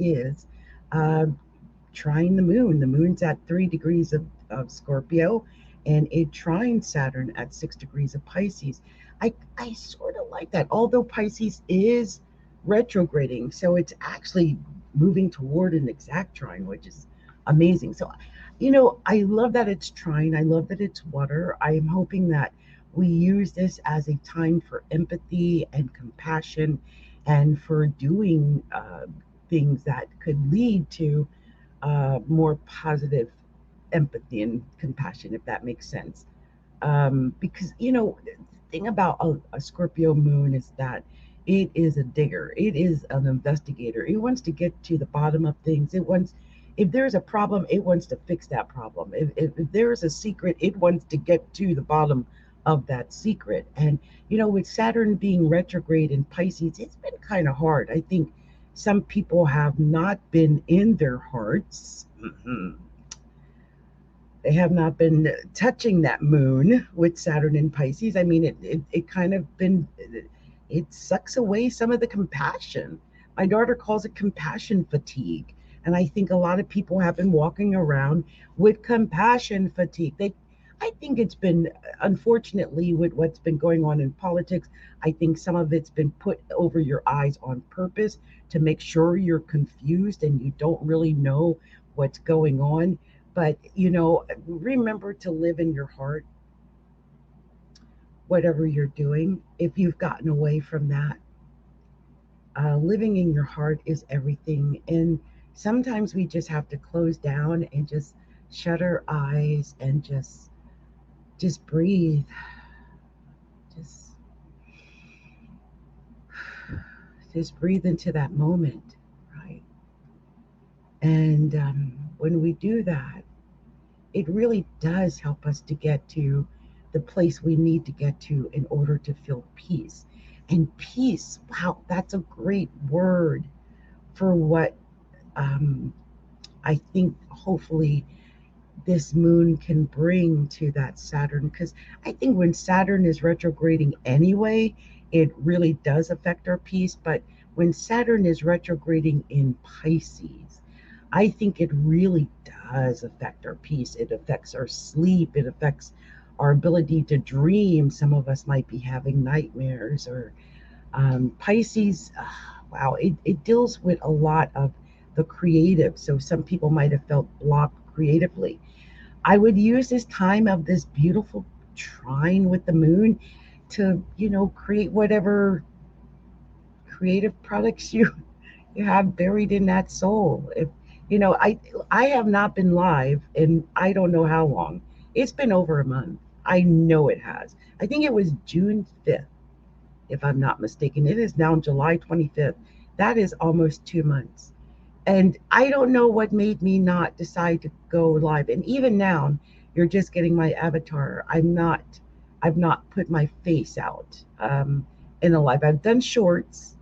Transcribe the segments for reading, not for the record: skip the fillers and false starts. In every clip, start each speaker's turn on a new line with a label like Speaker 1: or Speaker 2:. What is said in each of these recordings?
Speaker 1: is uh, trine the moon. The moon's at 3 degrees of Scorpio, and it trines Saturn at 6 degrees of Pisces. I sort of like that, although Pisces is retrograding, so it's actually moving toward an exact trine, which is amazing. So, I love that it's trine. I love that it's water. I am hoping that we use this as a time for empathy and compassion and for doing things that could lead to more positive empathy and compassion, if that makes sense. Because, the thing about a Scorpio moon is that it is a digger, it is an investigator. It wants to get to the bottom of things. If there's a problem, it wants to fix that problem. If there's a secret, it wants to get to the bottom of that secret. And, with Saturn being retrograde in Pisces, it's been kind of hard. I think some people have not been in their hearts. They have not been touching that moon with Saturn in Pisces. I mean, it kind of been, it sucks away some of the compassion. My daughter calls it compassion fatigue. And I think a lot of people have been walking around with compassion fatigue. I think it's been, unfortunately, with what's been going on in politics, I think some of it's been put over your eyes on purpose to make sure you're confused and you don't really know what's going on. But, remember to live in your heart, whatever you're doing. If you've gotten away from that, living in your heart is everything. And sometimes we just have to close down and just shut our eyes and just breathe. Just just breathe into that moment, right? And when we do that, it really does help us to get to the place we need to get to in order to feel peace. And peace, wow, that's a great word for what um, I think hopefully this moon can bring to that Saturn. Because I think when Saturn is retrograding anyway, it really does affect our peace. But when Saturn is retrograding in Pisces, I think it really does affect our peace. It affects our sleep. It affects our ability to dream. Some of us might be having nightmares or Pisces. Wow, it deals with a lot of the creative. So some people might have felt blocked creatively. I would use this time of this beautiful trine with the moon to, create whatever creative products you have buried in that soul. If I have not been live in I don't know how long. It's been over a month. I know it has. I think it was June 5th, if I'm not mistaken. It is now July 25th. That is almost 2 months. And I don't know what made me not decide to go live. And even now, you're just getting my avatar. I've not put my face out in a live. I've done shorts,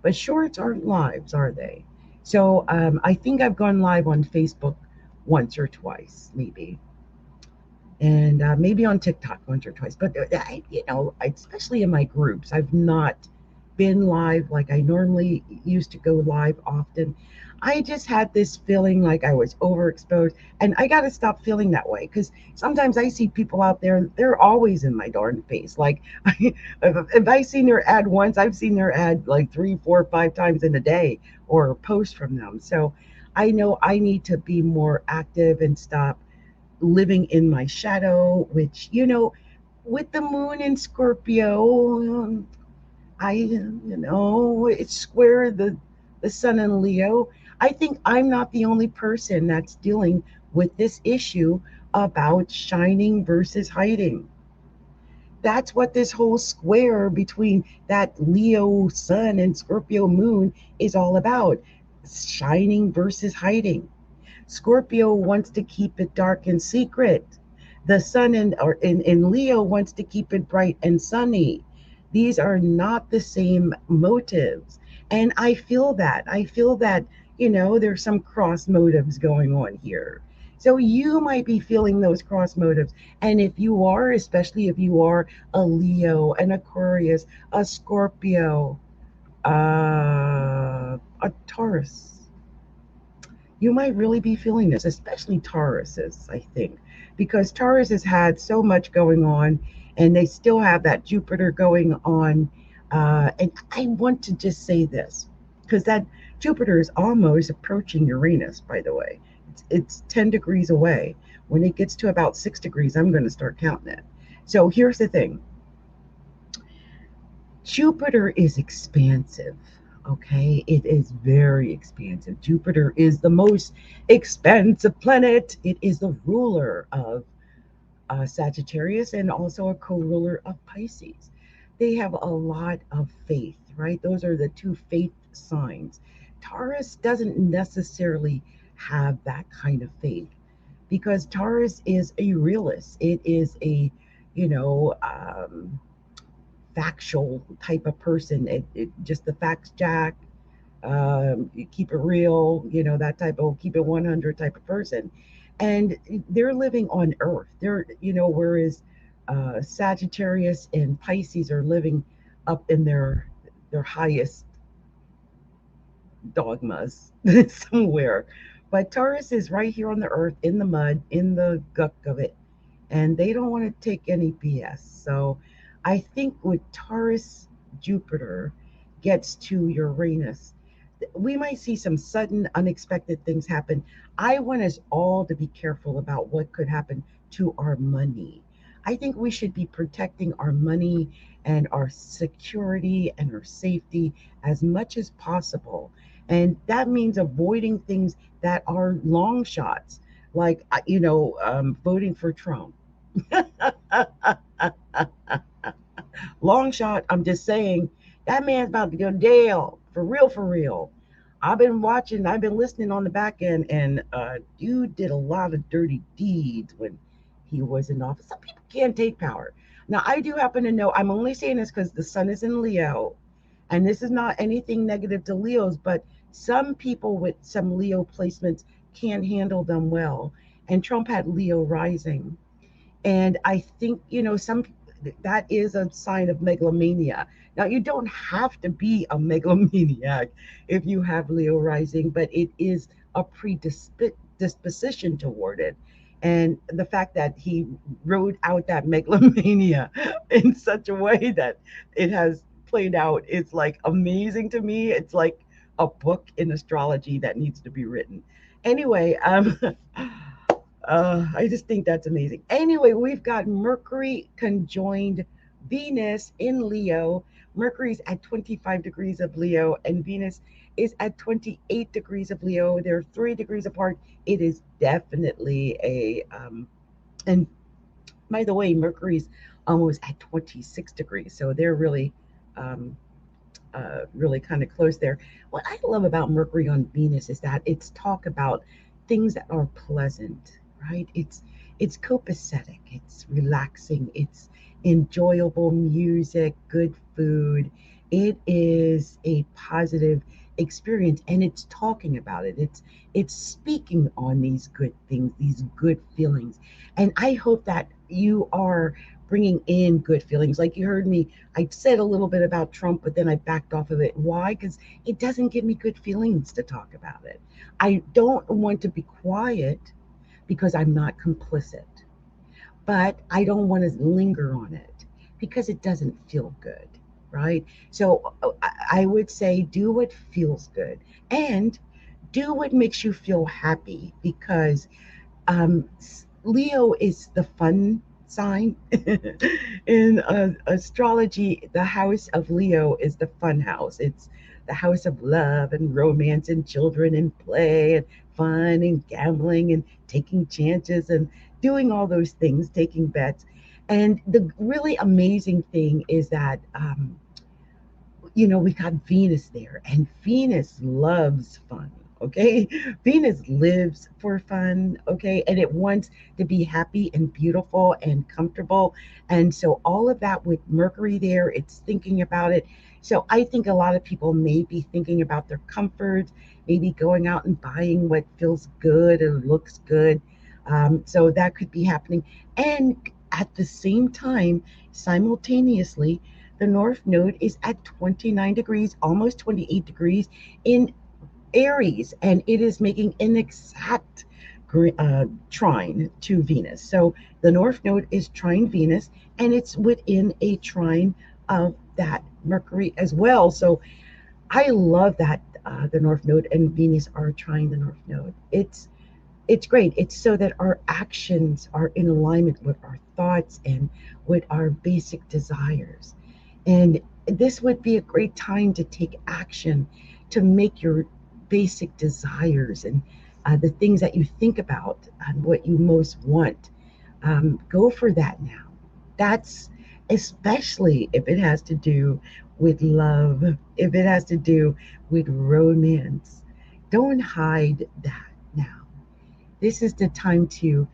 Speaker 1: but shorts aren't lives, are they? So I think I've gone live on Facebook once or twice, maybe, and maybe on TikTok once or twice. But especially in my groups, I've not been live like I normally used to go live often. I just had this feeling like I was overexposed, and I got to stop feeling that way because sometimes I see people out there, they're always in my darn face. Like, if I seen their ad once, I've seen their ad like 3, 4, 5 times in a day or a post from them. So I know I need to be more active and stop living in my shadow, which, with the moon in Scorpio, it's square the sun in Leo. I think I'm not the only person that's dealing with this issue about shining versus hiding. That's what this whole square between that Leo sun and Scorpio moon is all about. Shining versus hiding. Scorpio wants to keep it dark and secret. The sun in Leo wants to keep it bright and sunny. These are not the same motives. And I feel that. I feel that, there's some cross motives going on here. So you might be feeling those cross motives. And if you are, especially if you are a Leo, an Aquarius, a Scorpio, a Taurus, You might really be feeling this, especially Tauruses, I think, because Taurus has had so much going on and they still have that Jupiter going on. And I want to just say this because that Jupiter is almost approaching Uranus, by the way. It's 10 degrees away. When it gets to about 6 degrees, I'm going to start counting it. So here's the thing, Jupiter is expansive. Okay, it is very expansive. Jupiter is the most expansive planet. It is the ruler of Sagittarius and also a co ruler of Pisces. They have a lot of faith, right? Those are the two faith signs. Taurus doesn't necessarily have that kind of faith because Taurus is a realist. It is a, you know, factual type of person. It just the facts jack, you keep it real, that type of keep it 100 type of person. And they're living on Earth. Whereas Sagittarius and Pisces are living up in their highest dogmas somewhere. But Taurus is right here on the Earth, in the mud, in the guck of it, and they don't want to take any BS. So I think with Taurus, Jupiter gets to Uranus, we might see some sudden, unexpected things happen. I want us all to be careful about what could happen to our money. I think we should be protecting our money and our security and our safety as much as possible. And that means avoiding things that are long shots, like, voting for Trump. Long shot, I'm just saying that man's about to go to jail for real, for real. I've been listening on the back end, and dude did a lot of dirty deeds when he was in office. Some people can't take power. Now, I do happen to know, I'm only saying this because the sun is in Leo, and this is not anything negative to Leos, but some people with some Leo placements can't handle them well. And Trump had Leo rising. And I think, some that is a sign of megalomania. Now, you don't have to be a megalomaniac if you have Leo rising, but it is a predisposition toward it. And the fact that he wrote out that megalomania in such a way that it has played out is like amazing to me. It's like a book in astrology that needs to be written. Anyway, I just think that's amazing. Anyway, we've got Mercury conjoined Venus in Leo. Mercury's at 25 degrees of Leo, and Venus is at 28 degrees of Leo. They're 3 degrees apart. It is definitely and by the way, Mercury's almost at 26 degrees. So they're um, really kind of close there. What I love about Mercury on Venus is that it's talk about things that are pleasant, right? It's copacetic, it's relaxing, it's enjoyable music, good food. It is a positive experience, and it's talking about it. It's speaking on these good things, these good feelings. And I hope that you are bringing in good feelings. Like you heard me, I said a little bit about Trump, but then I backed off of it. Why? Because it doesn't give me good feelings to talk about it. I don't want to be quiet because I'm not complicit, but I don't want to linger on it because it doesn't feel good, right? So I would say do what feels good and do what makes you feel happy because um, Leo is the fun sign. In astrology, the house of Leo is the fun house. It's the house of love and romance and children and play and fun and gambling and taking chances and doing all those things, taking bets. And the really amazing thing is that we got Venus there, and Venus loves fun. Okay, Venus lives for fun. Okay, and it wants to be happy and beautiful and comfortable. And so, all of that with Mercury there, it's thinking about it. So, I think a lot of people may be thinking about their comfort, maybe going out and buying what feels good or looks good. So, that could be happening. And at the same time, simultaneously, the North Node is at 29 degrees, almost 28 degrees in Aries, and it is making an exact trine to Venus. So the North Node is trine Venus, and it's within a trine of that Mercury as well. So I love that the North Node and Venus are trying the North Node. It's great. It's so that our actions are in alignment with our thoughts and with our basic desires. And this would be a great time to take action to make your basic desires and the things that you think about and what you most want. Go for that now. That's especially if it has to do with love, if it has to do with romance. Don't hide that now. This is the time to,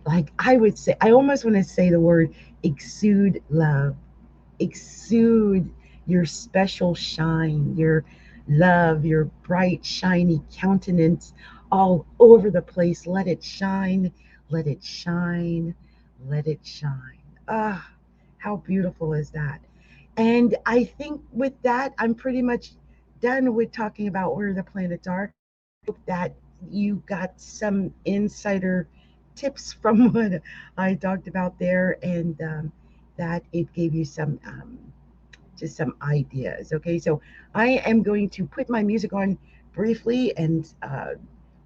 Speaker 1: like, I would say, I almost want to say the word exude love, exude your special shine, your love, your bright, shiny countenance all over the place. Let it shine, let it shine, let it shine. Ah, how beautiful is that? And I think with that, I'm pretty much done with talking about where the planets are. I hope that you got some insider tips from what I talked about there, and that it gave you some just some ideas. Okay, so I am going to put my music on briefly, and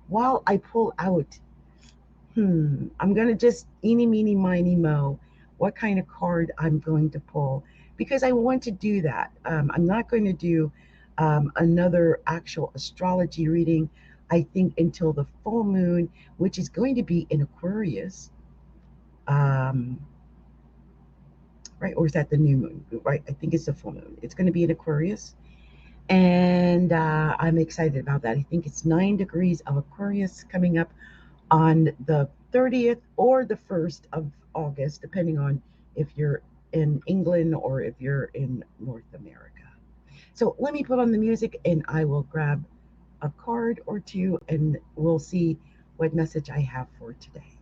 Speaker 1: while I pull out, I'm gonna just eeny, meeny, miny, mo, what kind of card I'm going to pull because I want to do that. I'm not going to do another actual astrology reading. I think until the full moon, which is going to be in Aquarius. Um, right? Or is that the new moon? Right? I think it's the full moon. It's going to be in Aquarius. And I'm excited about that. I think it's 9 degrees of Aquarius coming up on the 30th or the 1st of August, depending on if you're in England or if you're in North America. So let me put on the music and I will grab a card or two and we'll see what message I have for today.